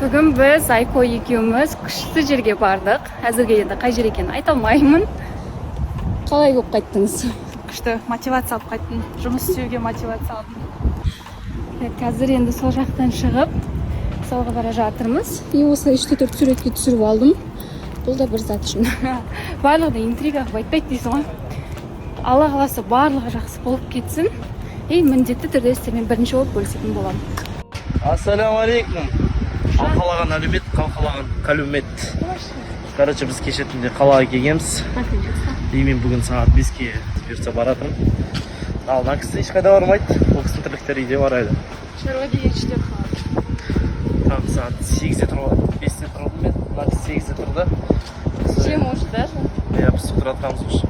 Бүгін біз Айко екеуміз күшті жерге бардық. Әзірге енді қай жер екенін айта алмаймын. Қалай көп қайттыңыз? Күшті мотивация алып қайттым. Жұмыс істеуге мотивация алдым. Қазір енді сол жақтан шығып, солға бара жатырмыз. И осы 3-4 суретке түсіріп алдым. Бұл да бір зат үшін. Барлығы да интрига қылып айтпайды дейсің ғой. Алла қаласа барлығы жақсы болып кетсін. И міндетті түрде сіздермен бірінші болып бөлісетін боламын. Ассалаумағалейкум. Қалқалаған әлеумет, қалқалаған кәлумет. Короче, біз кеше түнде қалаға келгенбіз. И мен бүгін сағат 5-ке бұйыртса баратырмын. Ал мына кісі ешқайда бармайды. Ол кісінің тірліктері үйде бар әлі. Шаруа деген іште қалады. Там сағат 8-де тұрдым, 5-те тұрдым мен. Мына кісі 8-де тұрды. Жем уже даже. Я біз тұратқанбыз уже.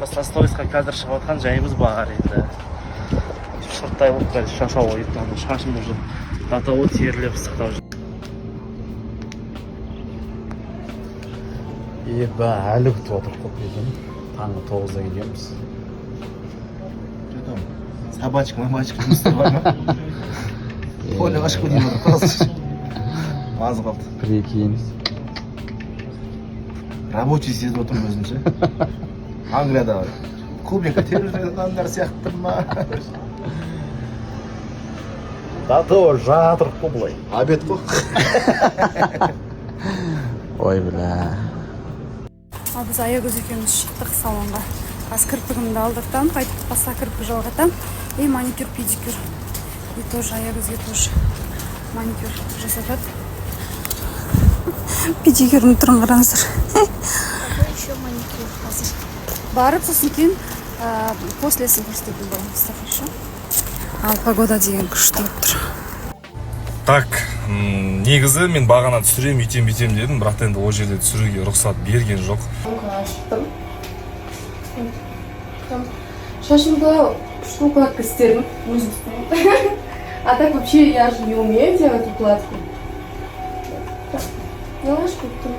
Просто сторисқа қазір шығып отқан жайымыз бар енді. Шырттай болып бәрі шашау ойып, шашым уже татауы теріліп сықтау жүр. Еба, әлі күтіп отырып қойдым. Таңғы 9-да келгенбіз. Собачка жұмыста бар ма? Поле ашып дейін отыр. Мазы қалды. Прикинь. Рабочий сезіп отырмын өзімше. Англияда клубника теріп жүргендер сияқты ма? Тату жатырып қой бұлай. Обед қой. Ой, бля. Ал біз аягөз екеуміз шықтық салонға. Қазір кірпігімді алдыртам, қайтып басқа кірпік жалғатам. И маникюр, педикюр. И тоже аягөзге тоже маникюр жасатады. Педикюрдің түрін қараңыздар. Еще маникюр қазір. Барып сосын кейін послесін көрсететін боламыз. Хорошо? Ал погода деген күшті болып тұр. Так, негізі мен бағана түсірем, үйтем дедім, бірақ енді ол жерде түсіруге рұқсат берген жоқ. Аштым. Шашымды күшті укладка істедім. Өзім істедім. А так вообще я же не умею делать укладку. Делаешь как-то?